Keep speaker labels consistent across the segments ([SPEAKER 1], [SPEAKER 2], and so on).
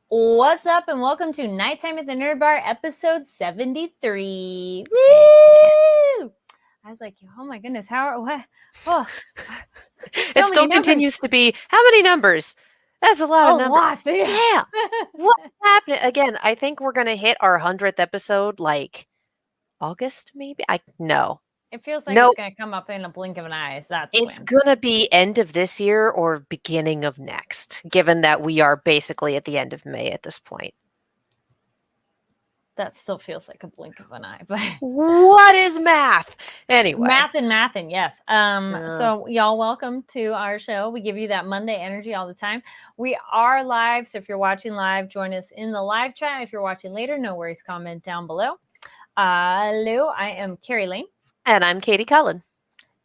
[SPEAKER 1] What's up, and welcome to Nighttime at the Nerd Bar, episode 73. Woo! I was like, oh my goodness, what? Oh,
[SPEAKER 2] It still continues to be, how many numbers? That's a lot of numbers.
[SPEAKER 1] Yeah.
[SPEAKER 2] Damn. What's happening? Again, I think we're going to hit our 100th episode like August, maybe? No.
[SPEAKER 1] It feels like
[SPEAKER 2] No,
[SPEAKER 1] it's going to come up in a blink of an eye. That's
[SPEAKER 2] it's
[SPEAKER 1] when.
[SPEAKER 2] going to be end of this year or beginning of next, given that we are basically at the end of May at this point.
[SPEAKER 1] That still feels like a blink of an eye, but
[SPEAKER 2] what is math? Anyway.
[SPEAKER 1] Math and yes. So y'all, welcome to our show. We give you that Monday energy all the time. We are live, so if you're watching live, join us in the live chat. If you're watching later, no worries, comment down below. Hello, I am Carrie Lane.
[SPEAKER 2] And I'm Katie Cullen.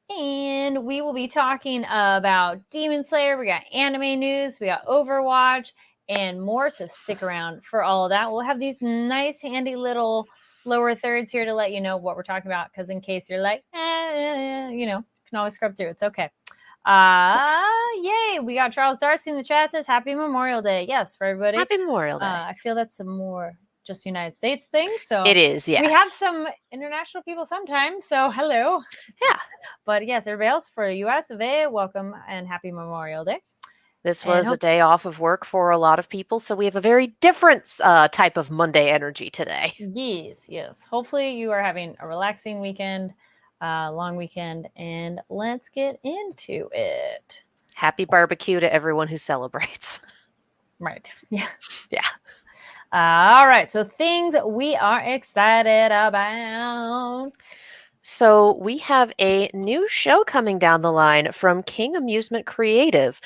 [SPEAKER 1] And we will be talking about Demon Slayer. We got anime news, we got Overwatch, and more, so stick around for all of that. We'll have these nice, handy little lower thirds here to let you know what we're talking about, because in case you're like, you can always scrub through. It's okay. Yay! We got Charles Darcy in the chat, says Happy Memorial Day. Yes, for everybody.
[SPEAKER 2] Happy Memorial Day.
[SPEAKER 1] I feel that's a more just United States thing. So
[SPEAKER 2] it is, yes.
[SPEAKER 1] We have some international people sometimes, so hello.
[SPEAKER 2] Yeah.
[SPEAKER 1] But yes, everybody else for US of A, welcome and happy Memorial Day.
[SPEAKER 2] This was a day off of work for a lot of people, so we have a very different type of Monday energy today.
[SPEAKER 1] Yes. Hopefully you are having a relaxing weekend, long weekend, and let's get into it.
[SPEAKER 2] Happy barbecue to everyone who celebrates.
[SPEAKER 1] Right. Yeah.
[SPEAKER 2] Yeah.
[SPEAKER 1] All right. So things we are excited about.
[SPEAKER 2] So we have a new show coming down the line from King Amusement Creative,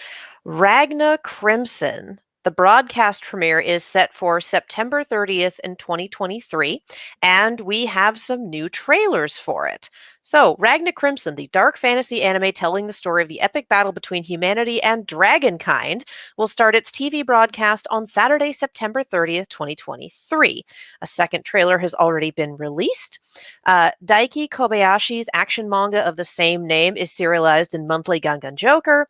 [SPEAKER 2] Ragna Crimson. The broadcast premiere is set for September 30th in 2023, and we have some new trailers for it. So, Ragna Crimson, the dark fantasy anime telling the story of the epic battle between humanity and dragonkind, will start its TV broadcast on Saturday, September 30th, 2023. A second trailer has already been released. Daiki Kobayashi's action manga of the same name is serialized in Monthly Gangan Joker.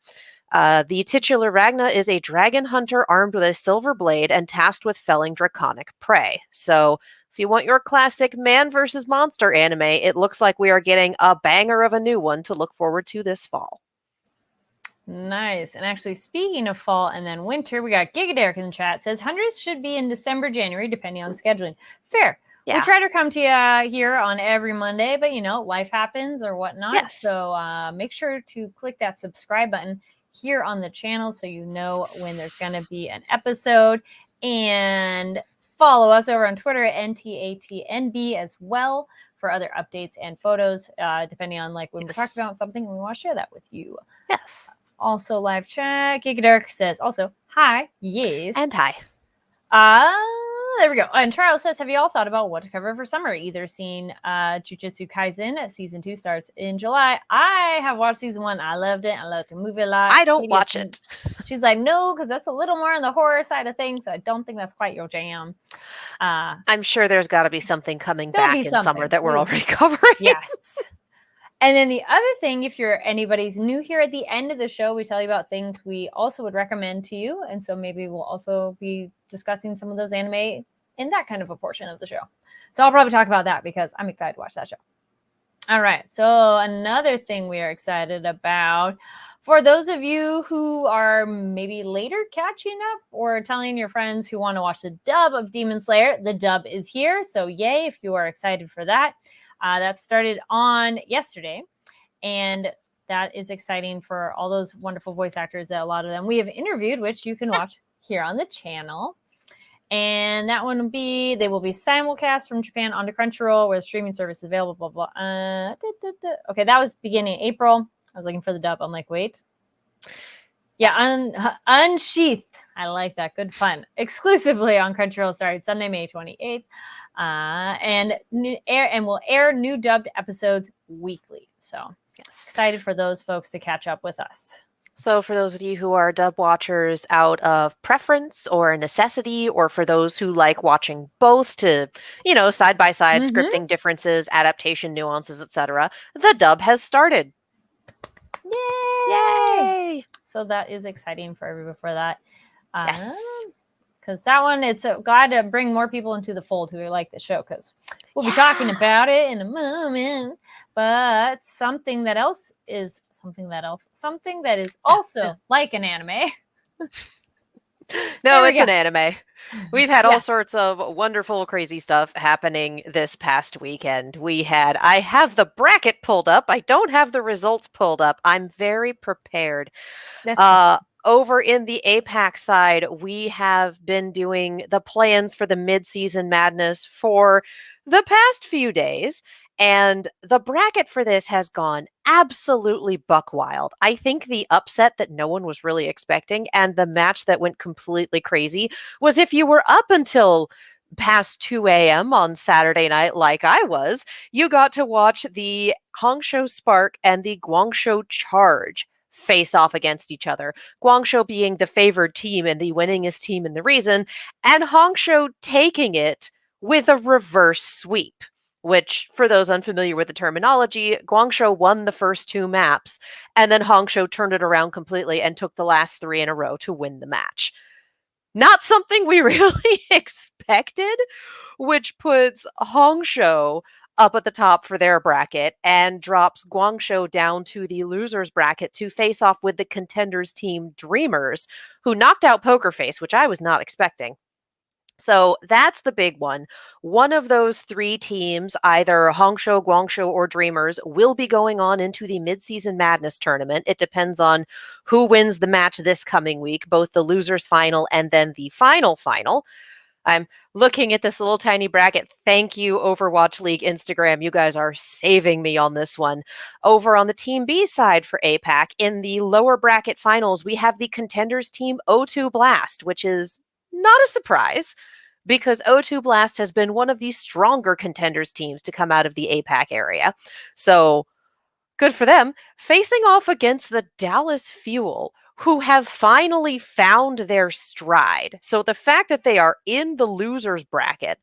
[SPEAKER 2] The titular Ragna is a dragon hunter armed with a silver blade and tasked with felling draconic prey. So, if you want your classic man versus monster anime, it looks like we are getting a banger of a new one to look forward to this fall.
[SPEAKER 1] Nice. And actually, speaking of fall and then winter, we got Giga Derek in the chat. Says hundreds should be in December, January, depending on scheduling. Fair. Yeah. We try to come to you here on every Monday, but life happens or whatnot.
[SPEAKER 2] Yes.
[SPEAKER 1] So make sure to click that subscribe button here on the channel so you know when there's going to be an episode, and follow us over on Twitter at NTATNB as well for other updates and photos, depending on when we're talking about something, we want to share that with you.
[SPEAKER 2] Yes.
[SPEAKER 1] Also live chat. Giga Derek says also hi. Yes.
[SPEAKER 2] And hi.
[SPEAKER 1] There we go. And Charles says, have you all thought about what to cover for summer? Either seen Jujutsu Kaisen season 2 starts in July. I have watched season 1. I loved it. I loved the movie a lot.
[SPEAKER 2] I don't watch it.
[SPEAKER 1] She's like, no, because that's a little more on the horror side of things. So I don't think that's quite your jam.
[SPEAKER 2] I'm sure there's got to be something coming back in summer that we're already covering.
[SPEAKER 1] Yes. And then the other thing, if anybody's new here, at the end of the show, we tell you about things we also would recommend to you. And so maybe we'll also be discussing some of those anime in that kind of a portion of the show. So I'll probably talk about that because I'm excited to watch that show. All right. So another thing we are excited about, for those of you who are maybe later catching up or telling your friends who want to watch the dub of Demon Slayer, the dub is here. So yay, if you are excited for that. That started on yesterday, and that is exciting for all those wonderful voice actors that a lot of them we have interviewed, which you can watch here on the channel. And that one they will be simulcast from Japan onto Crunchyroll, where the streaming service is available, blah, blah. Okay, that was beginning April. I was looking for the dub. I'm like, wait. Yeah, Unsheath. I like that. Good fun. Exclusively on Crunchyroll, started Sunday, May 28th. And will air new dubbed episodes weekly. So excited for those folks to catch up with us.
[SPEAKER 2] So for those of you who are dub watchers out of preference or necessity, or for those who like watching both to, side by side, scripting differences, adaptation nuances, etc., the dub has started.
[SPEAKER 1] Yay! So that is exciting for everybody for that.
[SPEAKER 2] Yes.
[SPEAKER 1] because that one, it's glad to bring more people into the fold who like the show, because we'll be talking about it in a moment. But something that is also like an anime.
[SPEAKER 2] No, it's an anime. We've had all sorts of wonderful, crazy stuff happening this past weekend. I have the bracket pulled up. I don't have the results pulled up. I'm very prepared. Over in the APAC side, we have been doing the plans for the mid-season madness for the past few days. And the bracket for this has gone absolutely buck wild. I think the upset that no one was really expecting and the match that went completely crazy was if you were up until past 2 a.m. on Saturday night, like I was, you got to watch the Hangzhou Spark and the Guangzhou Charge face off against each other. Guangzhou being the favored team and the winningest team in the region, and Hangzhou taking it with a reverse sweep. Which, for those unfamiliar with the terminology, Guangzhou won the first 2 maps, and then Hangzhou turned it around completely and took the last 3 in a row to win the match. Not something we really expected, which puts Hangzhou up at the top for their bracket and drops Guangzhou down to the losers bracket to face off with the contenders team Dreamers, who knocked out Poker Face, which I was not expecting. So that's the big one. One of those 3 teams, either Hangzhou, Guangzhou, or Dreamers, will be going on into the Mid-Season Madness tournament. It depends on who wins the match this coming week, both the losers final and then the final. I'm looking at this little tiny bracket. Thank you, Overwatch League Instagram. You guys are saving me on this one. Over on the Team B side for APAC, in the lower bracket finals, we have the contenders team O2 Blast, which is not a surprise because O2 Blast has been one of the stronger contenders teams to come out of the APAC area. So good for them. Facing off against the Dallas Fuel, who have finally found their stride. So the fact that they are in the losers bracket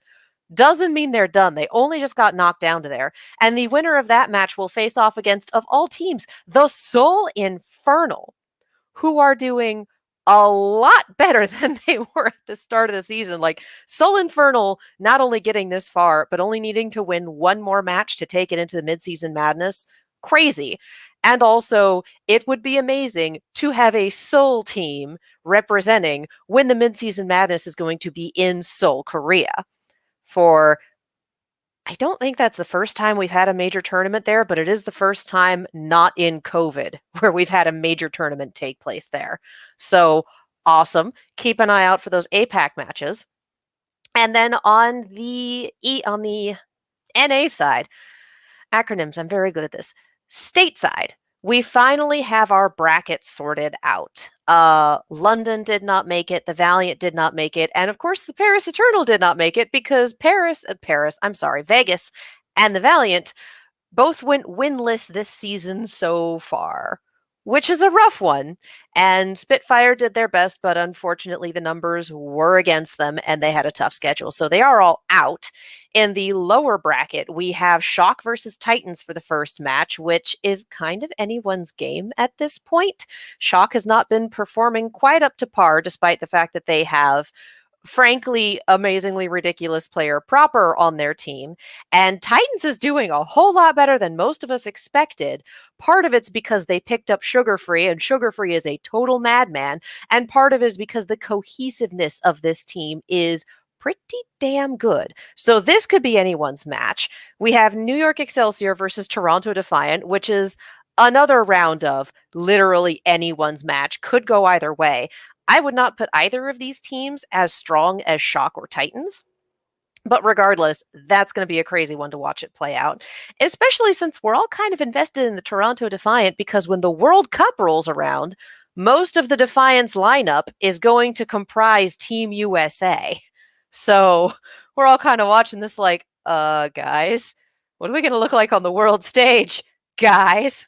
[SPEAKER 2] doesn't mean they're done. They only just got knocked down to there. And the winner of that match will face off against, of all teams, the Seoul Infernal, who are doing a lot better than they were at the start of the season. Like, Seoul Infernal not only getting this far, but only needing to win one more match to take it into the mid-season madness. Crazy. And also, it would be amazing to have a Seoul team representing when the mid-season madness is going to be in Seoul, Korea. I don't think that's the first time we've had a major tournament there, but it is the first time not in COVID where we've had a major tournament take place there. So awesome. Keep an eye out for those APAC matches. And then on the NA side, acronyms, I'm very good at this. Stateside, we finally have our bracket sorted out. London did not make it, the Valiant did not make it, and of course the Paris Eternal did not make it because Vegas and the Valiant both went winless this season so far, which is a rough one. And Spitfire did their best, but unfortunately the numbers were against them and they had a tough schedule. So they are all out. In the lower bracket, we have Shock versus Titans for the first match, which is kind of anyone's game at this point. Shock has not been performing quite up to par, despite the fact that they have frankly, amazingly ridiculous player Proper on their team. And Titans is doing a whole lot better than most of us expected. Part of it's because they picked up Sugar Free, and Sugar Free is a total madman. And part of it is because the cohesiveness of this team is pretty damn good. So this could be anyone's match. We have New York Excelsior versus Toronto Defiant, which is another round of literally anyone's match. Could go either way. I would not put either of these teams as strong as Shock or Titans. But regardless, that's going to be a crazy one to watch it play out, especially since we're all kind of invested in the Toronto Defiant because when the World Cup rolls around, most of the Defiance lineup is going to comprise Team USA. So we're all kind of watching this like, guys, what are we going to look like on the world stage, guys?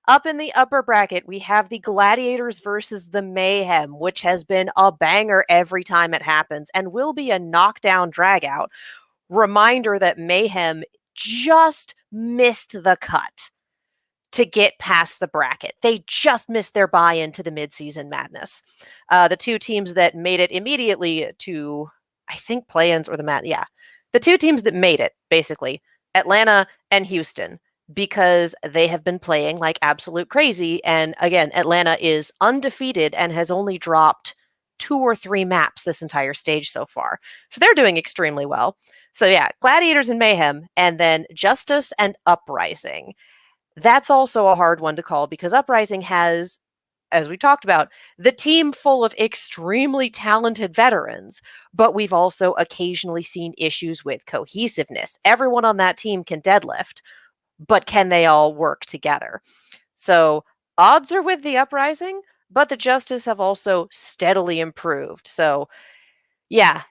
[SPEAKER 2] Up in the upper bracket, we have the Gladiators versus the Mayhem, which has been a banger every time it happens and will be a knockdown dragout. Reminder that Mayhem just missed the cut to get past the bracket. They just missed their buy-in to the midseason madness. The two teams that made it immediately to, I think, play-ins or the two teams that made it, basically, Atlanta and Houston, because they have been playing like absolute crazy. And again, Atlanta is undefeated and has only dropped 2 or 3 maps this entire stage so far. So they're doing extremely well. So yeah, Gladiators and Mayhem, and then Justice and Uprising. That's also a hard one to call because Uprising has, as we talked about, the team full of extremely talented veterans, but we've also occasionally seen issues with cohesiveness. Everyone on that team can deadlift, but can they all work together? So odds are with the Uprising, but the Justice have also steadily improved. So yeah,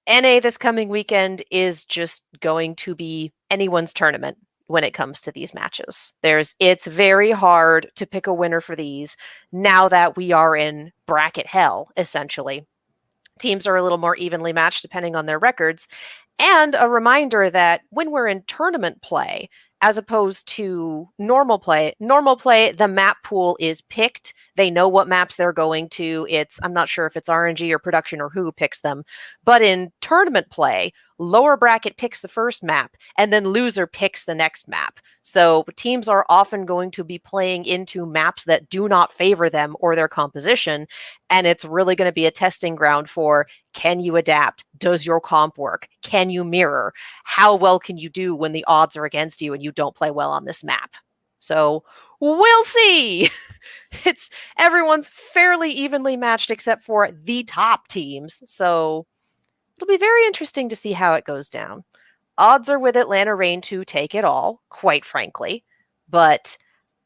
[SPEAKER 2] NA this coming weekend is just going to be anyone's tournament when it comes to these matches. It's very hard to pick a winner for these now that we are in bracket hell, essentially. Teams are a little more evenly matched depending on their records. And a reminder that when we're in tournament play, as opposed to normal play, the map pool is picked. They know what maps they're going to. I'm not sure if it's RNG or production or who picks them. But in tournament play, lower bracket picks the first map, and then loser picks the next map. So teams are often going to be playing into maps that do not favor them or their composition. And it's really going to be a testing ground for, can you adapt? Does your comp work? Can you mirror? How well can you do when the odds are against you and you don't play well on this map? So we'll see. Everyone's fairly evenly matched except for the top teams. So it'll be very interesting to see how it goes down. Odds are with Atlanta Reign to take it all, quite frankly, but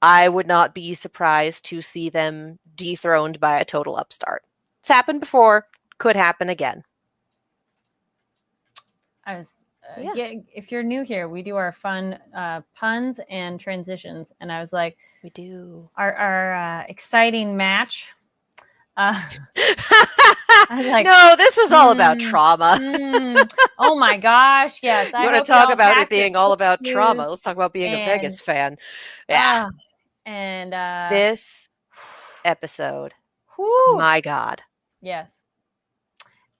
[SPEAKER 2] I would not be surprised to see them dethroned by a total upstart. It's happened before, could happen again.
[SPEAKER 1] If you're new here, we do our fun puns and transitions, and I was like,
[SPEAKER 2] we do
[SPEAKER 1] our exciting match.
[SPEAKER 2] I was like, no, this was all about trauma.
[SPEAKER 1] Oh my gosh, yes.
[SPEAKER 2] You want to talk about it being all about trauma? Let's talk about being a Vegas fan. Yeah.
[SPEAKER 1] And
[SPEAKER 2] this episode, my God.
[SPEAKER 1] Yes.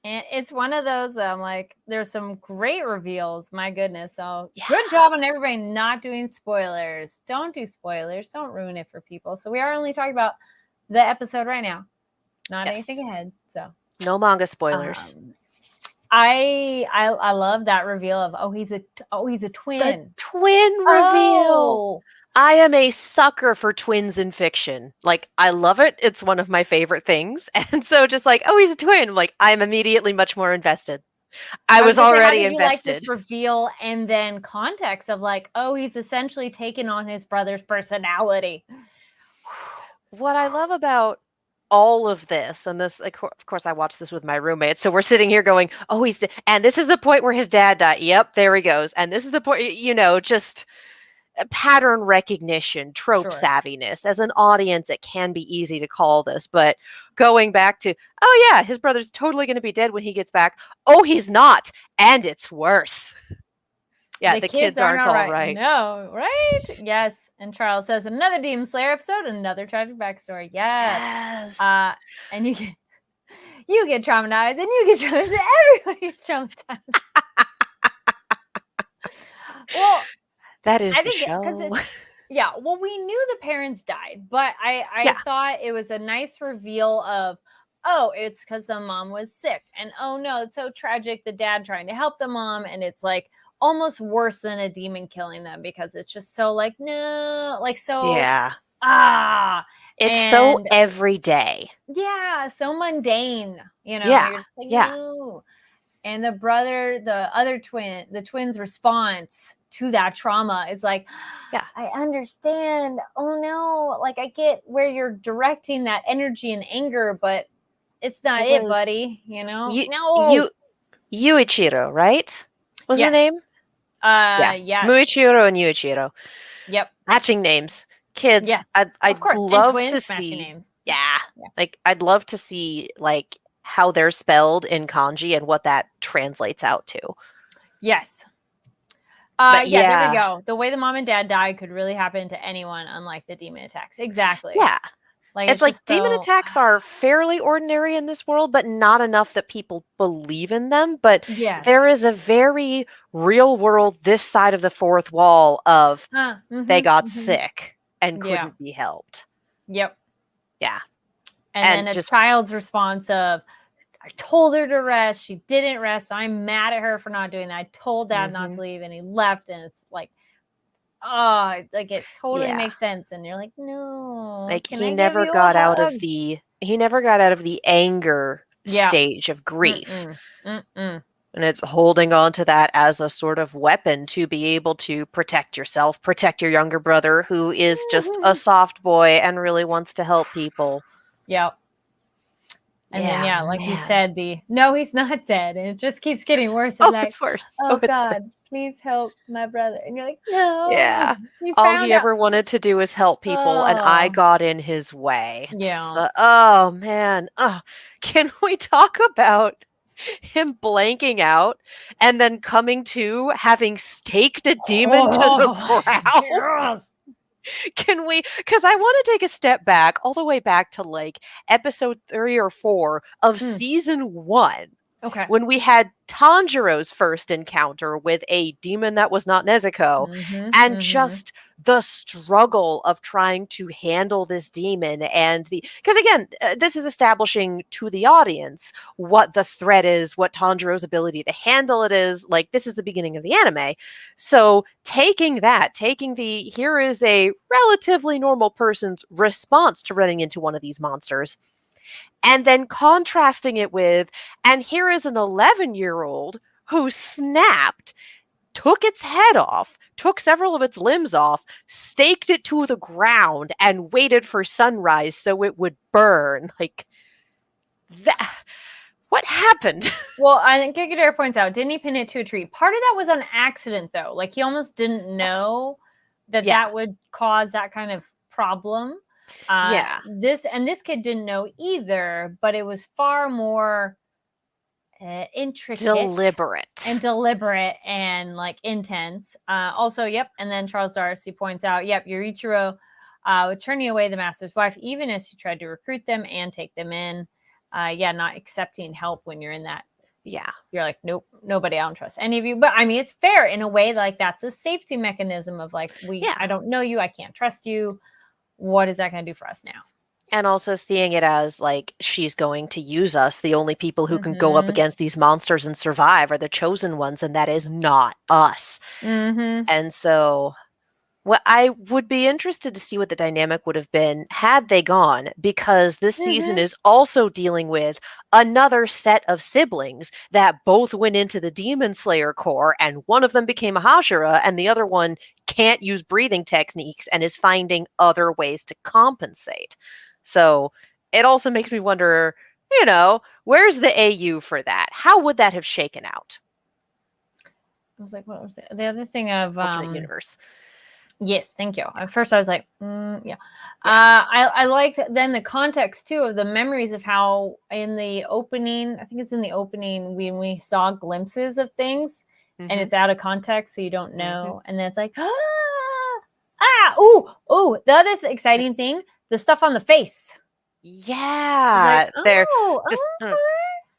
[SPEAKER 1] And it's one of those, like, there's some great reveals. My goodness. So good job on everybody not doing spoilers. Don't do spoilers. Don't ruin it for people. So we are only talking about the episode right now, not anything ahead. So
[SPEAKER 2] no manga spoilers.
[SPEAKER 1] I love that reveal of he's a twin.
[SPEAKER 2] The twin reveal. I am a sucker for twins in fiction. Like, I love it. It's one of my favorite things. And so just like, he's a twin. Like, I'm immediately much more invested. I was already invested. How did you like
[SPEAKER 1] this reveal and then context of like, he's essentially taken on his brother's personality.
[SPEAKER 2] What I love about all of this, and this, of course, I watched this with my roommate. So we're sitting here going, and this is the point where his dad died. Yep, there he goes. And this is the point, just pattern recognition, trope savviness. As an audience, it can be easy to call this, but going back to, his brother's totally going to be dead when he gets back. He's not, and it's worse. Yeah, the kids aren't all right.
[SPEAKER 1] No, right? Yes. And Charles says, another Demon Slayer episode, another tragic backstory. Yes. And you get traumatized, and you get traumatized, everybody gets traumatized. Well,
[SPEAKER 2] that is the show.
[SPEAKER 1] Well, we knew the parents died, but I thought it was a nice reveal of, it's because the mom was sick. And no, it's so tragic, the dad trying to help the mom. And it's like almost worse than a demon killing them because it's just so like, no, like so.
[SPEAKER 2] Yeah. It's so every day.
[SPEAKER 1] Yeah. So mundane,
[SPEAKER 2] Yeah.
[SPEAKER 1] You're just like, no. And the twins' response to that trauma is like, I understand. Oh no, like I get where you're directing that energy and anger, but it's not it, buddy. No.
[SPEAKER 2] Yuichiro, right? Was the name?
[SPEAKER 1] Yeah.
[SPEAKER 2] Muichiro and Yuichiro.
[SPEAKER 1] Yep.
[SPEAKER 2] Matching names. Kids.
[SPEAKER 1] Yes.
[SPEAKER 2] I'd love to see. Names. Yeah. Like I'd love to see like how they're spelled in kanji and what that translates out to.
[SPEAKER 1] Yes.
[SPEAKER 2] But
[SPEAKER 1] Yeah, there we
[SPEAKER 2] yeah.
[SPEAKER 1] go. The way the mom and dad died could really happen to anyone, unlike the demon attacks. Exactly.
[SPEAKER 2] Yeah.
[SPEAKER 1] Like
[SPEAKER 2] It's
[SPEAKER 1] it's
[SPEAKER 2] like
[SPEAKER 1] just
[SPEAKER 2] demon
[SPEAKER 1] so
[SPEAKER 2] attacks are fairly ordinary in this world, but not enough that people believe in them. But there
[SPEAKER 1] yes.
[SPEAKER 2] is a very real world, this side of the fourth wall of they got sick and
[SPEAKER 1] Yeah.
[SPEAKER 2] couldn't be helped.
[SPEAKER 1] Yep.
[SPEAKER 2] Yeah.
[SPEAKER 1] And
[SPEAKER 2] And
[SPEAKER 1] then a
[SPEAKER 2] just,
[SPEAKER 1] child's response of, I told her to rest. She didn't rest. So I'm mad at her for not doing that. I told dad not to leave and he left. And it's like, oh, like it totally
[SPEAKER 2] yeah.
[SPEAKER 1] makes sense. And you're like, no,
[SPEAKER 2] Like
[SPEAKER 1] can I give you a hug?
[SPEAKER 2] he never got out of the anger
[SPEAKER 1] Yeah.
[SPEAKER 2] stage of grief.
[SPEAKER 1] Mm-mm.
[SPEAKER 2] And it's holding on to that as a sort of weapon to be able to protect yourself, protect your younger brother who is just a soft boy and really wants to help people.
[SPEAKER 1] Yep. And then, yeah, like you said, no, he's not dead. And it just keeps getting worse. And
[SPEAKER 2] It's worse.
[SPEAKER 1] oh,
[SPEAKER 2] It's
[SPEAKER 1] God,
[SPEAKER 2] worse.
[SPEAKER 1] please help my brother. And you're like, no.
[SPEAKER 2] Yeah.
[SPEAKER 1] You
[SPEAKER 2] All
[SPEAKER 1] found
[SPEAKER 2] he
[SPEAKER 1] out.
[SPEAKER 2] ever wanted to do is help people, and I
[SPEAKER 1] Oh,
[SPEAKER 2] got in his way.
[SPEAKER 1] yeah.
[SPEAKER 2] Oh, man. Can we talk about him blanking out and then coming to having staked a demon to the ground?
[SPEAKER 1] Yes.
[SPEAKER 2] Can we? Because I want to take a step back, all the way back to like episode 3 or 4 of season 1.
[SPEAKER 1] Okay.
[SPEAKER 2] When we had Tanjiro's first encounter with a demon that was not Nezuko, and just the struggle of trying to handle this demon, and because again, this is establishing to the audience what the threat is, what Tanjiro's ability to handle it is. Like, this is the beginning of the anime. So taking here is a relatively normal person's response to running into one of these monsters, and then contrasting it with, and here is an 11-year-old who snapped, took its head off, took several of its limbs off, staked it to the ground, and waited for sunrise so it would burn. Like, that. What happened?
[SPEAKER 1] Well, I think Gigadare points out, didn't he pin it to a tree? Part of that was an accident, though. Like, he almost didn't know that would cause that kind of problem. This kid didn't know either, but it was far more intricate,
[SPEAKER 2] deliberate
[SPEAKER 1] and like intense. Also, and then Charles Darcy points out, Yorichiro with turning away the master's wife, even as she tried to recruit them and take them in. Not accepting help when you're in that.
[SPEAKER 2] Yeah.
[SPEAKER 1] You're like, nope, nobody, I don't trust any of you. But I mean, it's fair in a way, like that's a safety mechanism of like, I don't know you, I can't trust you. What is that going to do for us now?
[SPEAKER 2] And also seeing it as like, she's going to use us. The only people who can go up against these monsters and survive are the chosen ones, and that is not us. And so I would be interested to see what the dynamic would have been had they gone, because this season is also dealing with another set of siblings that both went into the Demon Slayer Corps, and one of them became a Hashira, and the other one can't use breathing techniques and is finding other ways to compensate. So it also makes me wonder, where's the AU for that? How would that have shaken out?
[SPEAKER 1] I was like, what was it? The other thing of
[SPEAKER 2] alternate universe.
[SPEAKER 1] Yes, thank you. At first I was like, I like then the context too of the memories of how in the opening, I think it's in the opening when we saw glimpses of things and it's out of context, so you don't know. And then it's like, the other exciting thing, the stuff on the face.
[SPEAKER 2] Yeah.
[SPEAKER 1] Like,
[SPEAKER 2] just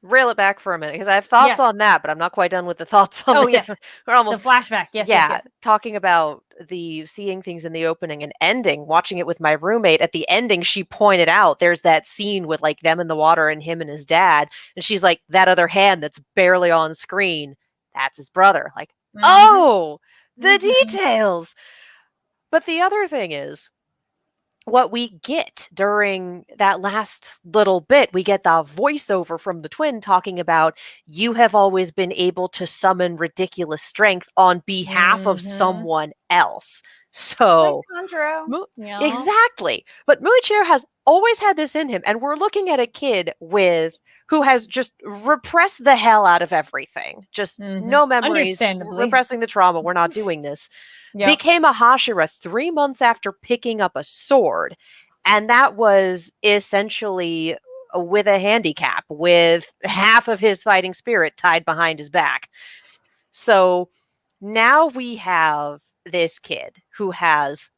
[SPEAKER 2] reel it back for a minute, because I have thoughts on that, but I'm not quite done with the thoughts on this.
[SPEAKER 1] Yes.
[SPEAKER 2] We're almost
[SPEAKER 1] the flashback. Yes.
[SPEAKER 2] Talking about the seeing things in the opening and ending, watching it with my roommate. At the ending, she pointed out there's that scene with like them in the water and him and his dad, and she's like, that other hand that's barely on screen, that's his brother. Like, oh, the details. But the other thing is, what we get during that last little bit, we get the voiceover from the twin talking about, you have always been able to summon ridiculous strength on behalf of someone else. So,
[SPEAKER 1] like Tanjiro.
[SPEAKER 2] Exactly. But Muichiro has always had this in him, and we're looking at a kid who has just repressed the hell out of everything. Just no memories, repressing the trauma. We're not doing this. Became a Hashira 3 months after picking up a sword. And that was essentially with a handicap, with half of his fighting spirit tied behind his back. So now we have this kid who has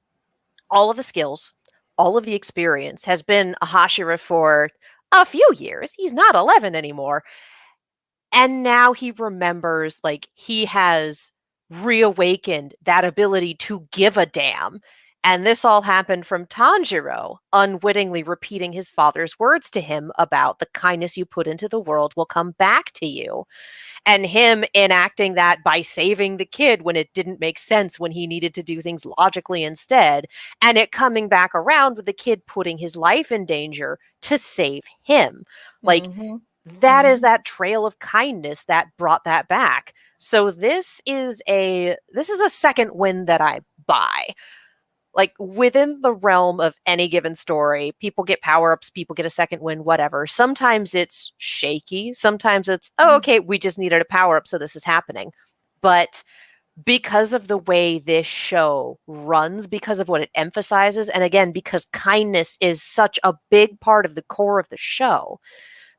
[SPEAKER 2] all of the skills, all of the experience, has been a Hashira for a few years. He's not 11 anymore. And now he remembers, like, he has reawakened that ability to give a damn. And this all happened from Tanjiro unwittingly repeating his father's words to him about the kindness you put into the world will come back to you. And him enacting that by saving the kid when it didn't make sense, when he needed to do things logically instead, and it coming back around with the kid putting his life in danger to save him. Like,
[SPEAKER 1] Mhm.
[SPEAKER 2] that is
[SPEAKER 1] Mhm.
[SPEAKER 2] that trail of kindness that brought that back. So this is a second win that I buy. Like, within the realm of any given story, people get power-ups, people get a second win, whatever. Sometimes it's shaky, sometimes it's, oh, okay, we just needed a power-up, so this is happening. But because of the way this show runs, because of what it emphasizes, and again, because kindness is such a big part of the core of the show,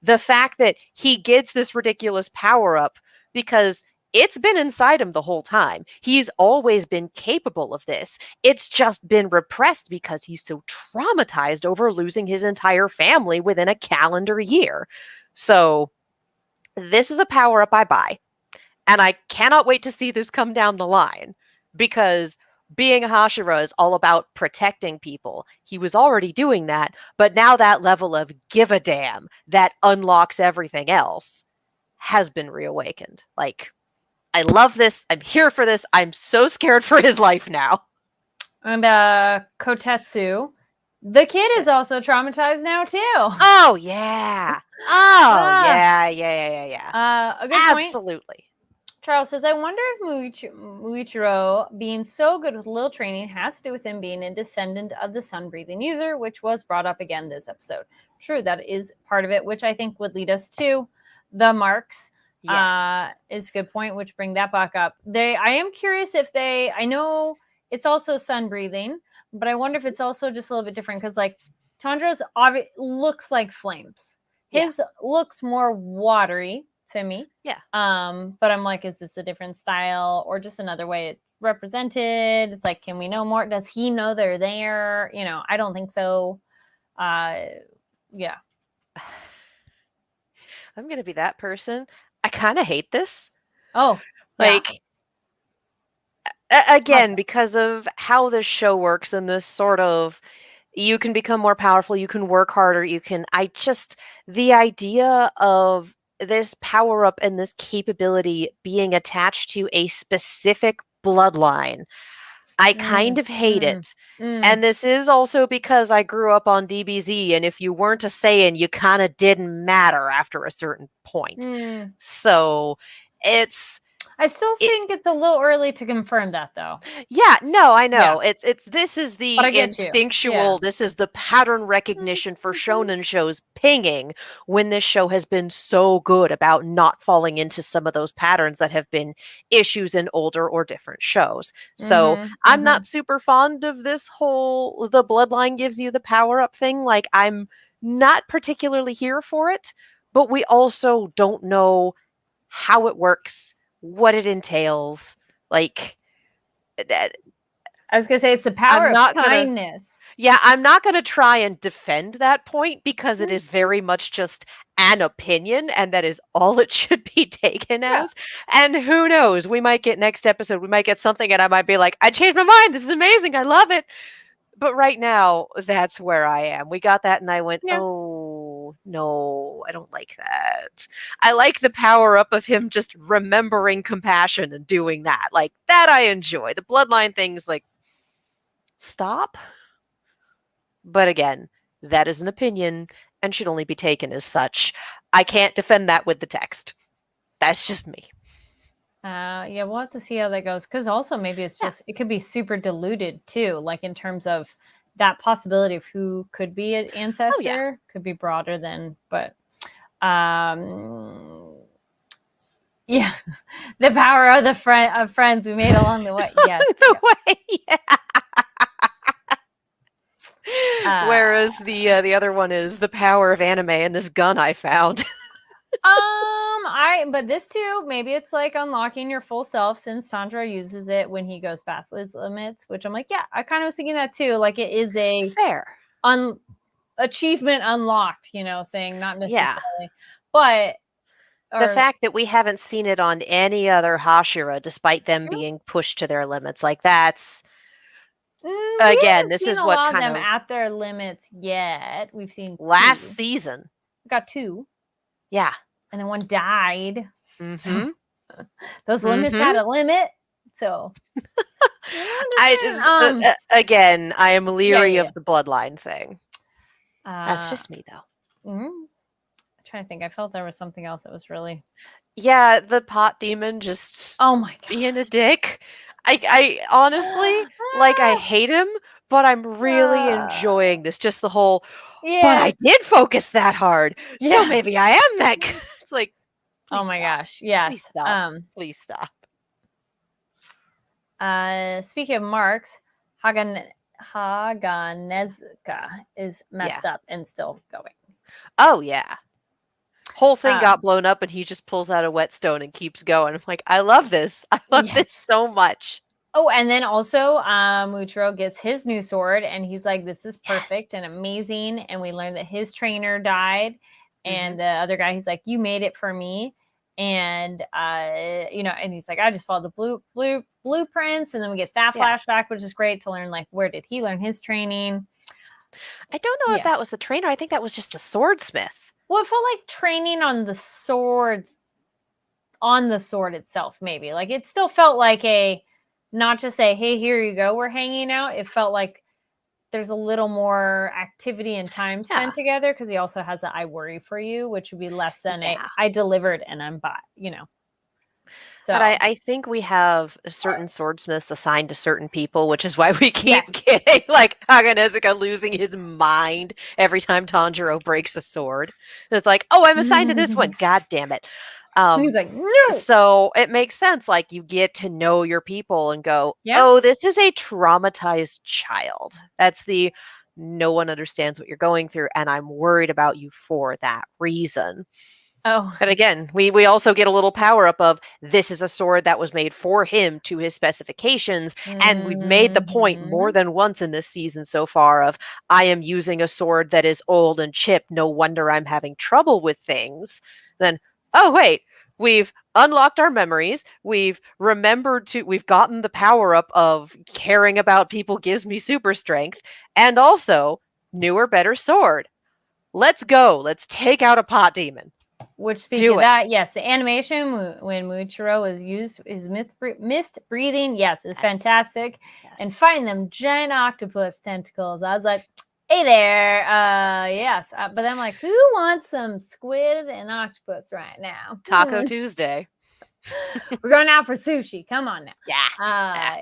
[SPEAKER 2] the fact that he gets this ridiculous power-up because it's been inside him the whole time. He's always been capable of this. It's just been repressed because he's so traumatized over losing his entire family within a calendar year. So, this is a power up I buy. And I cannot wait to see this come down the line because being a Hashira is all about protecting people. He was already doing that, but now that level of give a damn that unlocks everything else has been reawakened. Like, I love this. I'm here for this. I'm so scared for his life now.
[SPEAKER 1] And Kotetsu, the kid is also traumatized now too.
[SPEAKER 2] Oh, yeah. Oh,
[SPEAKER 1] Ah,
[SPEAKER 2] yeah.
[SPEAKER 1] a good point.
[SPEAKER 2] Absolutely.
[SPEAKER 1] Charles says, I wonder if Muichiro being so good with little training has to do with him being a descendant of the sun breathing user, which was brought up again this episode. True, that is part of it, which I think would lead us to the marks.
[SPEAKER 2] Yes.
[SPEAKER 1] Is a good point, which bring that back up. I am curious if I know it's also sun breathing, but I wonder if it's also just a little bit different because, like, Tanjiro's looks like flames. His looks more watery to me.
[SPEAKER 2] Yeah.
[SPEAKER 1] But I'm like, is this a different style or just another way it's represented? It's like, can we know more? Does he know they're there? I don't think so. Yeah.
[SPEAKER 2] I'm gonna be that person. I kind of hate this.
[SPEAKER 1] Oh,
[SPEAKER 2] Like, again, because of how this show works and this sort of, you can become more powerful, you can work harder, the idea of this power up and this capability being attached to a specific bloodline, I kind of hate it. And this is also because I grew up on DBZ, and if you weren't a Saiyan, you kind of didn't matter after a certain point. So
[SPEAKER 1] I still think it's a little early to confirm that, though.
[SPEAKER 2] Yeah, no, I know.
[SPEAKER 1] Yeah.
[SPEAKER 2] This is the
[SPEAKER 1] But I get you.
[SPEAKER 2] instinctual, this is the pattern recognition for shonen shows pinging when this show has been so good about not falling into some of those patterns that have been issues in older or different shows. So, I'm not super fond of this whole the bloodline gives you the power up thing. Like, I'm not particularly here for it, but we also don't know how it works, what it entails. Like,
[SPEAKER 1] I was gonna say it's the power of kindness.
[SPEAKER 2] I'm not gonna try and defend that point because it is very much just an opinion, and that is all it should be taken as. And who knows? We might get next episode, we might get something, and I might be like, I changed my mind. This is amazing. I love it. But right now, that's where I am. We got that, and I went, oh no, I don't like that. I like the power up of him just remembering compassion and doing that. Like, that I enjoy. The bloodline things, like, stop. But again, that is an opinion and should only be taken as such. I can't defend that with the text. That's just me.
[SPEAKER 1] Yeah, we'll have to see how that goes. Because also maybe it's just it could be super diluted too, like in terms of that possibility of who could be an ancestor could be broader than, but yeah, the power of of friends we made along the way. Yes,
[SPEAKER 2] Whereas the other one is the power of anime and this gun I found.
[SPEAKER 1] But this too, maybe it's like unlocking your full self since Tanjiro uses it when he goes past his limits, which I'm like, yeah, I kind of was thinking that too. Like it is a
[SPEAKER 2] Fair.
[SPEAKER 1] achievement unlocked, thing, not
[SPEAKER 2] Yeah.
[SPEAKER 1] necessarily. But
[SPEAKER 2] The fact that we haven't seen it on any other Hashira, despite them
[SPEAKER 1] True.
[SPEAKER 2] being pushed to their limits, like that's
[SPEAKER 1] we
[SPEAKER 2] again,
[SPEAKER 1] haven't
[SPEAKER 2] this
[SPEAKER 1] seen
[SPEAKER 2] is
[SPEAKER 1] a
[SPEAKER 2] what
[SPEAKER 1] lot of
[SPEAKER 2] kind
[SPEAKER 1] them
[SPEAKER 2] of
[SPEAKER 1] at their limits yet. We've seen
[SPEAKER 2] last
[SPEAKER 1] 2.
[SPEAKER 2] season.
[SPEAKER 1] We got 2,
[SPEAKER 2] Yeah.
[SPEAKER 1] and then one died.
[SPEAKER 2] Mm-hmm.
[SPEAKER 1] So those limits had a limit. So
[SPEAKER 2] I just again, I am leery of the bloodline thing. That's just me though.
[SPEAKER 1] I'm trying to think. I felt there was something else that was really
[SPEAKER 2] Yeah, the pot demon just
[SPEAKER 1] oh my god
[SPEAKER 2] being a dick. I honestly like I hate him, but I'm really enjoying this. Just the whole but I did focus that hard. So maybe I am that good. It's like
[SPEAKER 1] oh my
[SPEAKER 2] stop.
[SPEAKER 1] gosh. Yes.
[SPEAKER 2] Please stop. Please stop.
[SPEAKER 1] Speaking of marks, Haganezka is messed up and still going.
[SPEAKER 2] Oh yeah. Whole thing got blown up and he just pulls out a whetstone and keeps going. I'm like, I love this. I love this so much.
[SPEAKER 1] Oh, and then also Muchiro gets his new sword and he's like, this is perfect and amazing. And we learned that his trainer died. And the other guy, he's like, you made it for me. And and he's like, I just followed the blueprints. And then we get that flashback, which is great to learn, like, where did he learn his training?
[SPEAKER 2] I don't know if that was the trainer. I think that was just the swordsmith.
[SPEAKER 1] Well, it felt like training on the sword itself, maybe. Like it still felt like not just say, hey, here you go, we're hanging out. It felt like there's a little more activity and time spent together because he also has the I worry for you, which would be less than I delivered and I'm bought, So,
[SPEAKER 2] but I think we have certain swordsmiths assigned to certain people, which is why we keep getting like Haganezka losing his mind every time Tanjiro breaks a sword. And it's like, oh, I'm assigned to this one. God damn it.
[SPEAKER 1] He's like, no.
[SPEAKER 2] So it makes sense. Like you get to know your people and go, oh, this is a traumatized child. That's no one understands what you're going through. And I'm worried about you for that reason.
[SPEAKER 1] Oh.
[SPEAKER 2] And again, we also get a little power up of this is a sword that was made for him to his specifications. And we've made the point more than once in this season so far of I am using a sword that is old and chipped. No wonder I'm having trouble with things. Then, oh, wait, we've unlocked our memories. We've gotten the power up of caring about people gives me super strength. And also, newer, better sword. Let's go. Let's take out a pot demon.
[SPEAKER 1] Which speaking of that, yes, the animation when Muchiro is used is mist breathing. Yes, it's fantastic. Yes. And fighting them giant octopus tentacles. I was like, hey there, yes. But then I'm like, who wants some squid and octopus right now?
[SPEAKER 2] Taco Tuesday.
[SPEAKER 1] We're going out for sushi. Come on now.
[SPEAKER 2] Yeah.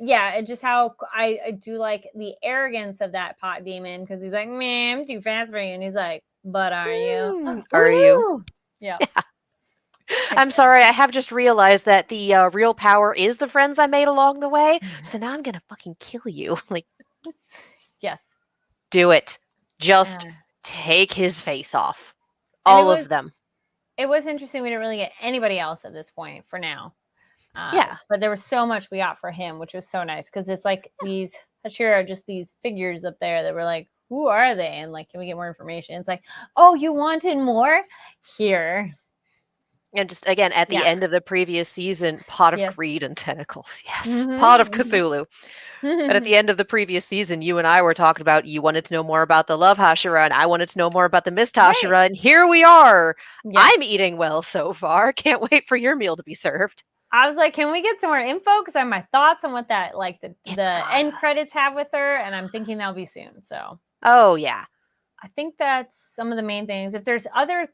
[SPEAKER 1] Yeah, and just how I do like the arrogance of that pot demon because he's like, man, I'm too fast for you. And he's like, but are you?
[SPEAKER 2] Are you?
[SPEAKER 1] Yeah.
[SPEAKER 2] I'm sorry, I have just realized that the real power is the friends I made along the way. So now I'm going to fucking kill you. Like,
[SPEAKER 1] yes.
[SPEAKER 2] Do it. Just take his face off. All of them.
[SPEAKER 1] It was interesting. We didn't really get anybody else at this point for now.
[SPEAKER 2] Yeah.
[SPEAKER 1] But there was so much we got for him, which was so nice because it's like these Hashira, just these figures up there that were like, who are they? And like, can we get more information? It's like, oh, you wanted more? Here.
[SPEAKER 2] And just again, at the end of the previous season, pot of greed and tentacles. Yes. Pot of Cthulhu. But at the end of the previous season, you and I were talking about you wanted to know more about the Love Hashira, and I wanted to know more about the Mist Hashira, and here we are. Yes. I'm eating well so far. Can't wait for your meal to be served.
[SPEAKER 1] I was like, can we get some more info? Because I have my thoughts on what that, like the end credits have with her, and I'm thinking that'll be soon. So.
[SPEAKER 2] Oh, yeah.
[SPEAKER 1] I think that's some of the main things. If there's other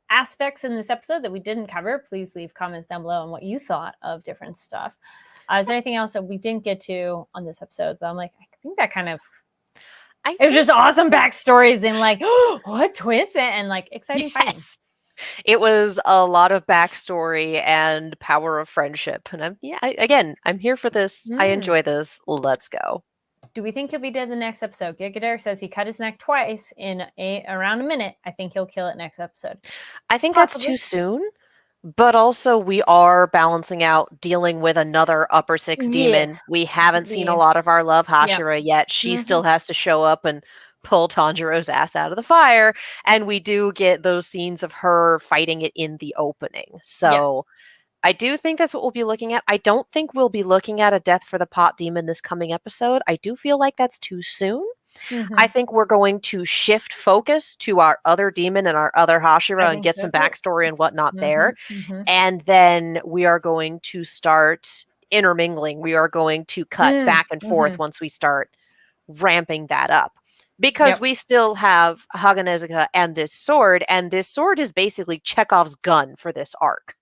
[SPEAKER 1] aspects in this episode that we didn't cover, please leave comments down below on what you thought of different stuff. Is there anything else that we didn't get to on this episode? But I'm like, I think that kind of it was just awesome backstories and like, what twins and like exciting fighting.
[SPEAKER 2] It was a lot of backstory and power of friendship. And I'm here for this. I enjoy this. Let's go.
[SPEAKER 1] Do we think he'll be dead the next episode? Gigadare says he cut his neck twice in around a minute. I think he'll kill it next episode.
[SPEAKER 2] I think
[SPEAKER 1] Possibly.
[SPEAKER 2] that's too soon. But also, we are balancing out dealing with another upper six demon.
[SPEAKER 1] Yes.
[SPEAKER 2] We haven't seen a
[SPEAKER 1] The-
[SPEAKER 2] lot of our love
[SPEAKER 1] Yep.
[SPEAKER 2] Hashira yet. She
[SPEAKER 1] Mhm.
[SPEAKER 2] still has to show up and pull Tanjiro's ass out of the fire. And we do get those scenes of her fighting it in the opening. So I do think that's what we'll be looking at. I don't think we'll be looking at a death for the pot demon this coming episode. I do feel like that's too soon.
[SPEAKER 1] Mhm.
[SPEAKER 2] I think we're going to shift focus to our other demon and our other Hashira and
[SPEAKER 1] think
[SPEAKER 2] get
[SPEAKER 1] so
[SPEAKER 2] some
[SPEAKER 1] too.
[SPEAKER 2] backstory and whatnot there.
[SPEAKER 1] Mhm.
[SPEAKER 2] And then we are going to start intermingling. We are going to cut back and forth once we start ramping that up. Because
[SPEAKER 1] Yep.
[SPEAKER 2] we still have Haganezuka and this sword is basically Chekhov's gun for this arc.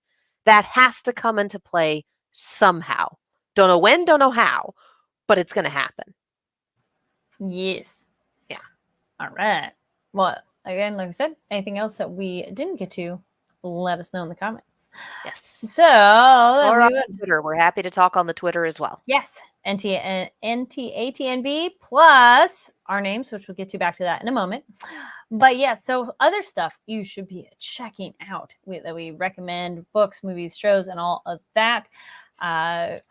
[SPEAKER 2] That has to come into play somehow. Don't know when, don't know how, but it's going to happen.
[SPEAKER 1] Yes.
[SPEAKER 2] Yeah.
[SPEAKER 1] All right. Well, again, like I said, anything else that we didn't get to, let us know in the comments.
[SPEAKER 2] Yes.
[SPEAKER 1] So, then
[SPEAKER 2] Or
[SPEAKER 1] we
[SPEAKER 2] on
[SPEAKER 1] would-
[SPEAKER 2] Twitter. We're happy to talk on the Twitter as well.
[SPEAKER 1] yes, NTATNB plus our names, which we'll get to back to that in a moment. But yeah, so other stuff you should be checking out that we recommend, books, movies, shows, and all of that. I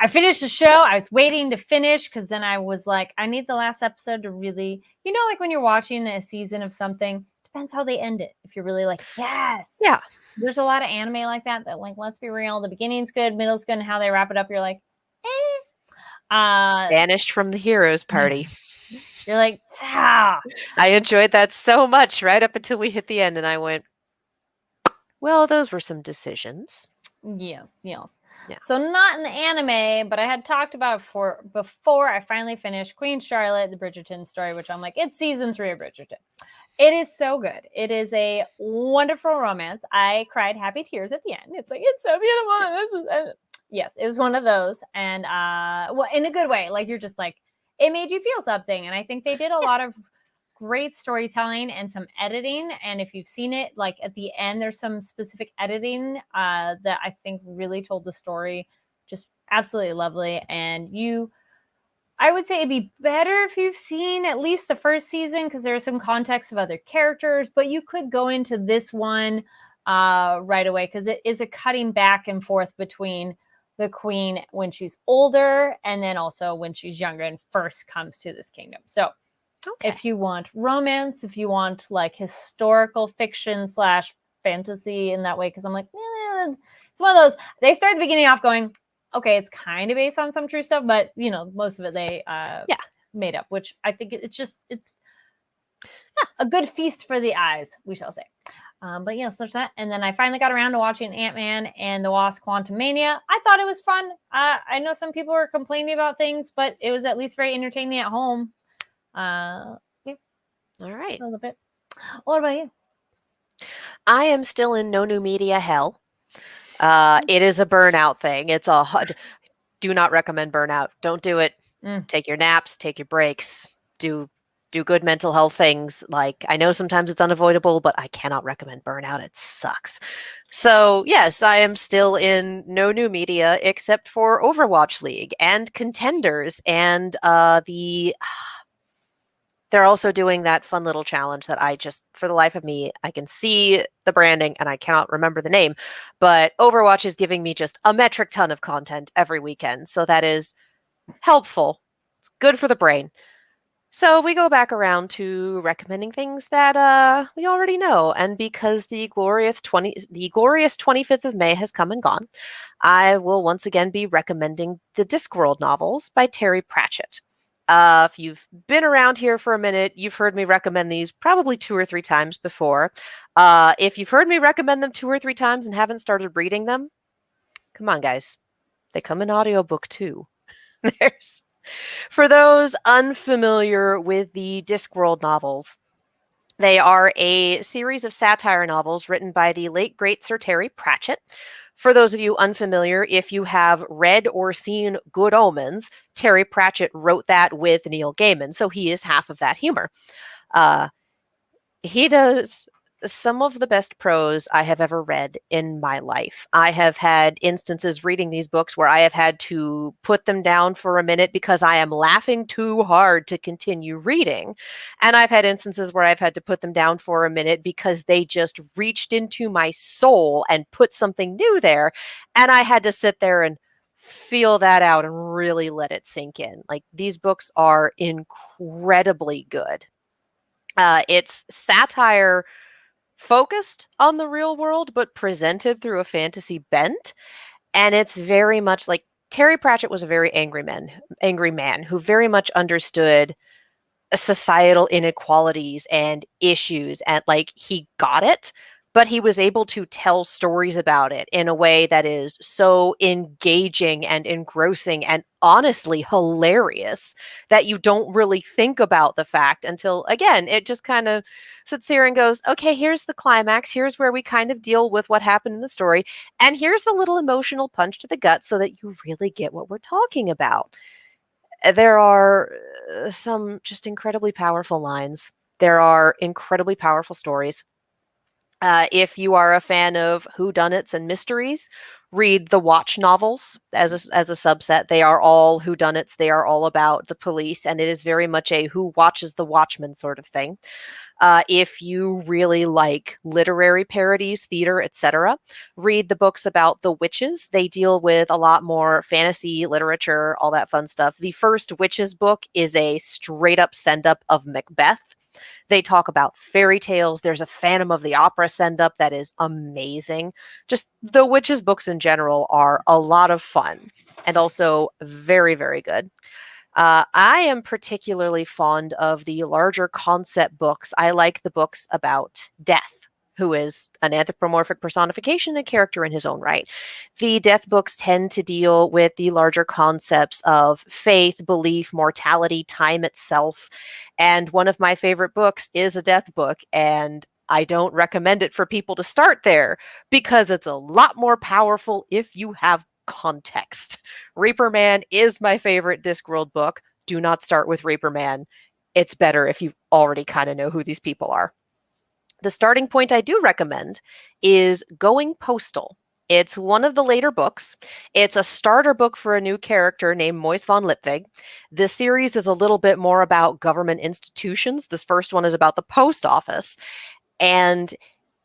[SPEAKER 1] finished the show. I was waiting to finish because then I was like, I need the last episode to really, like when you're watching a season of something, depends how they end it. If you're really like, yes.
[SPEAKER 2] Yeah.
[SPEAKER 1] There's a lot of anime like that, like, let's be real, the beginning's good, middle's good, and how they wrap it up, you're like,
[SPEAKER 2] Banished from the heroes party.
[SPEAKER 1] You're like, ah.
[SPEAKER 2] I enjoyed that so much right up until we hit the end, and I went, well, those were some decisions.
[SPEAKER 1] Yes.
[SPEAKER 2] Yeah.
[SPEAKER 1] So not an anime, but I had talked about it before I finally finished Queen Charlotte, the Bridgerton story, which I'm like, it's season 3 of Bridgerton. It is so good. It is a wonderful romance. I cried happy tears at the end. It's like, it's so beautiful. Yes, it was one of those. And well, in a good way. Like, you're just like, it made you feel something. And I think they did a lot of great storytelling and some editing. And if you've seen it, like at the end, there's some specific editing that I think really told the story just absolutely lovely. And I would say it'd be better if you've seen at least the first season because there's some context of other characters, but you could go into this one right away because it is a cutting back and forth between the queen when she's older and then also when she's younger and first comes to this kingdom. So if you want romance, if you want like historical fiction / fantasy in that way, because I'm like, it's one of those, they start the beginning off going, okay, it's kind of based on some true stuff, but most of it they made up, which I think it's a good feast for the eyes, we shall say. But yes, there's that. And then I finally got around to watching Ant-Man and the Wasp: Quantumania. I thought it was fun. I know some people were complaining about things, but it was at least very entertaining at home.
[SPEAKER 2] All right.
[SPEAKER 1] A little bit. What about you?
[SPEAKER 2] I am still in no new media hell. It is a burnout thing. It's do not recommend burnout. Don't do it. Take your naps, take your breaks, do good mental health things. Like, I know sometimes it's unavoidable, but I cannot recommend burnout. It sucks. So yes, I am still in no new media except for Overwatch League and Contenders and they're also doing that fun little challenge that I just, for the life of me, I can see the branding and I cannot remember the name, but Overwatch is giving me just a metric ton of content every weekend. So that is helpful. It's good for the brain. So we go back around to recommending things that we already know. And because the glorious 25th of May has come and gone, I will once again be recommending the Discworld novels by Terry Pratchett. If you've been around here for a minute, you've heard me recommend these probably 2 or 3 times before. If you've heard me recommend them 2 or 3 times and haven't started reading them, come on, guys. They come in audiobook too. For those unfamiliar with the Discworld novels, they are a series of satire novels written by the late, great Sir Terry Pratchett. For those of you unfamiliar, if you have read or seen Good Omens, Terry Pratchett wrote that with Neil Gaiman, so he is half of that humor. He does some of the best prose I have ever read in my life. I have had instances reading these books where I have had to put them down for a minute because I am laughing too hard to continue reading. And I've had instances where I've had to put them down for a minute because they just reached into my soul and put something new there. And I had to sit there and feel that out and really let it sink in. Like, these books are incredibly good. It's satire focused on the real world, but presented through a fantasy bent. And it's very much like Terry Pratchett was a very angry man who very much understood societal inequalities and issues, and like, he got it, but he was able to tell stories about it in a way that is so engaging and engrossing and honestly hilarious that you don't really think about the fact until, again, it just kind of sits here and goes, okay, here's the climax, here's where we kind of deal with what happened in the story, and here's the little emotional punch to the gut so that you really get what we're talking about. There are some just incredibly powerful lines. There are incredibly powerful stories. If you are a fan of whodunits and mysteries, read the Watch novels as a subset. They are all whodunits. They are all about the police, and it is very much a who watches the Watchman sort of thing. If you really like literary parodies, theater, etc., read the books about the witches. They deal with a lot more fantasy literature, all that fun stuff. The first witches book is a straight up send up of Macbeth. They talk about fairy tales. There's a Phantom of the Opera send up that is amazing. Just the witches books in general are a lot of fun and also very, very good. I am particularly fond of the larger concept books. I like the books about Death, who is an anthropomorphic personification, a character in his own right. The Death books tend to deal with the larger concepts of faith, belief, mortality, time itself. And one of my favorite books is a Death book, and I don't recommend it for people to start there because it's a lot more powerful if you have context. Reaper Man is my favorite Discworld book. Do not start with Reaper Man. It's better if you already kind of know who these people are. The starting point I do recommend is Going Postal. It's one of the later books. It's a starter book for a new character named Moise von Lipwig. This series is a little bit more about government institutions. This first one is about the post office. And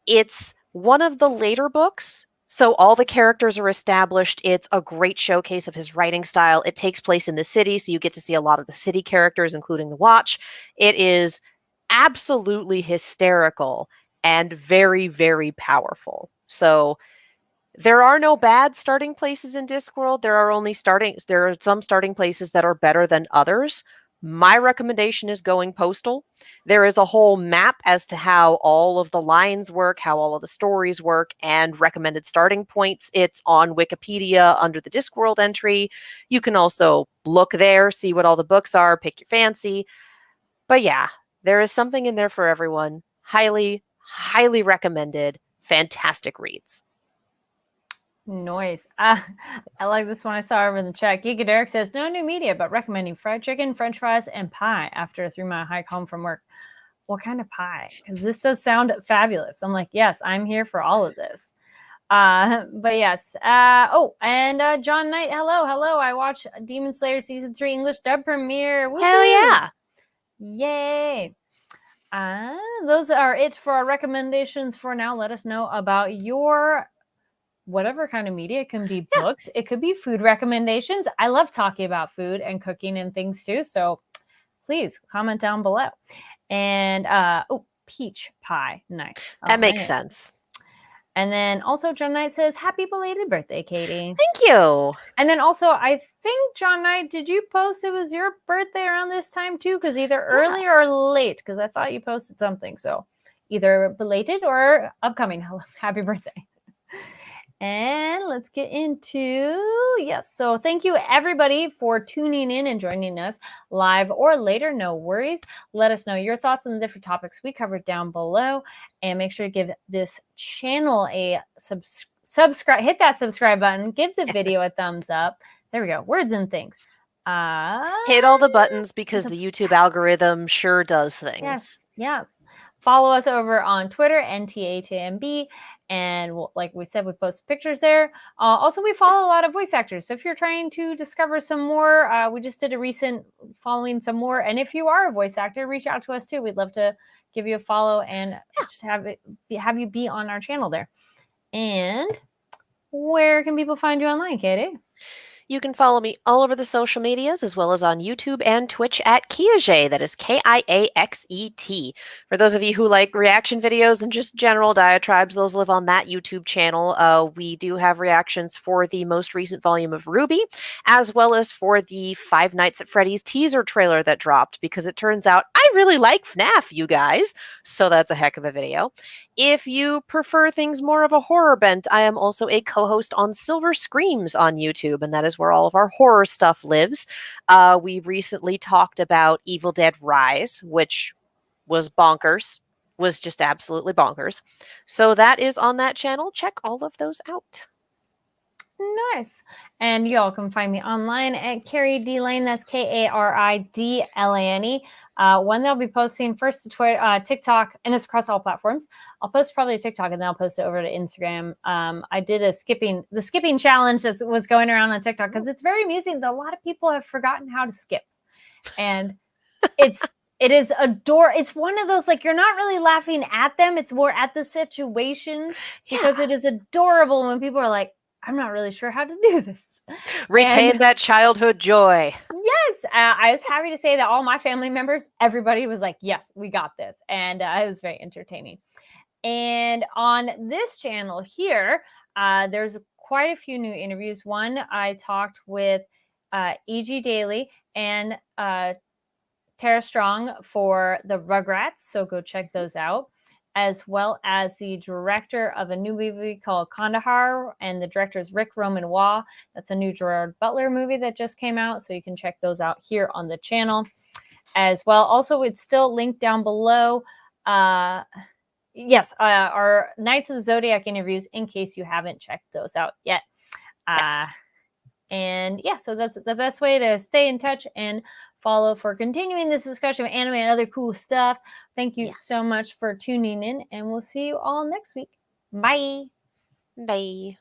[SPEAKER 2] it's one of the later books, so all the characters are established. It's a great showcase of his writing style. It takes place in the city, so you get to see a lot of the city characters, including the Watch. It is absolutely hysterical and very, very powerful. So there are no bad starting places in Discworld. There are some starting places that are better than others. My recommendation is Going Postal. There is a whole map as to how all of the lines work, how all of the stories work, and recommended starting points. It's on Wikipedia under the Discworld entry. You can also look there, see what all the books are, pick your fancy. But yeah, there is something in there for everyone. Highly, highly recommended. Fantastic reads.
[SPEAKER 1] Noise. I like this one I saw over in the chat. Giga Derek says, no new media, but recommending fried chicken, french fries, and pie after a 3-mile hike home from work. What kind of pie? Because this does sound fabulous. I'm like, yes, I'm here for all of this. But yes. And John Knight, hello. I watched Demon Slayer Season 3 English dub premiere. Woo-hoo!
[SPEAKER 2] Hell yeah.
[SPEAKER 1] Yay. Those are it for our recommendations for now. Let us know about your whatever kind of media. It can be books, it could be food recommendations. I love talking about food and cooking and things too, so please comment down below. And peach pie, nice.
[SPEAKER 2] That makes sense.
[SPEAKER 1] And then also John Knight says, happy belated birthday, Katie.
[SPEAKER 2] Thank you.
[SPEAKER 1] And then also, I think, John Knight, did you post it was your birthday around this time too? Because either early or late, because I thought you posted something. So either belated or upcoming. Happy birthday. And let's get into, yes. So thank you everybody for tuning in and joining us live or later. No worries. Let us know your thoughts on the different topics we covered down below. And make sure to give this channel a subscribe. Hit that subscribe button. Give the video a thumbs up. There we go. Words and things.
[SPEAKER 2] Hit all the buttons because the YouTube algorithm sure does things.
[SPEAKER 1] Yes. follow us over on Twitter, NTATMB. And like we said, we post pictures there. Also, we follow a lot of voice actors. So if you're trying to discover some more, we just did a recent following some more. And if you are a voice actor, reach out to us too. We'd love to give you a follow and just have you be on our channel there. And where can people find you online, Katie?
[SPEAKER 2] You can follow me all over the social medias as well as on YouTube and Twitch at Kiaxet. That is Kiaxet. For those of you who like reaction videos and just general diatribes, those live on that YouTube channel. We do have reactions for the most recent volume of RWBY, as well as for the Five Nights at Freddy's teaser trailer that dropped, because it turns out I really like FNAF, you guys. So that's a heck of a video. If you prefer things more of a horror bent, I am also a co-host on Silver Screams on YouTube, and that is where all of our horror stuff lives. We recently talked about Evil Dead Rise, which was bonkers, was just absolutely bonkers. So that is on that channel. Check all of those out.
[SPEAKER 1] Nice. And y'all can find me online at Carrie D Lane. That's KARIDLANE. One that I'll be posting first to Twitter, TikTok, and it's across all platforms. I'll post probably to TikTok and then I'll post it over to Instagram. I did the skipping challenge that was going around on TikTok because it's very amusing that a lot of people have forgotten how to skip. And it is it's one of those, like, you're not really laughing at them, it's more at the situation, because it is adorable when people are like, I'm not really sure how to do this.
[SPEAKER 2] Retain that childhood joy.
[SPEAKER 1] Yes. I was happy to say that all my family members, everybody was like, yes, we got this. And it was very entertaining. And on this channel here, there's quite a few new interviews. One, I talked with E.G. Daily and Tara Strong for the Rugrats. So go check those out, as well as the director of a new movie called Kandahar, and the director is Rick Roman Waugh. That's a new Gerard Butler movie that just came out, so you can check those out here on the channel as well. Also, it's still linked down below. Yes, our Knights of the Zodiac interviews, in case you haven't checked those out yet.
[SPEAKER 2] Yes.
[SPEAKER 1] And yeah, so that's the best way to stay in touch and follow for continuing this discussion of anime and other cool stuff. Thank you so much for tuning in, and we'll see you all next week. Bye.
[SPEAKER 2] Bye.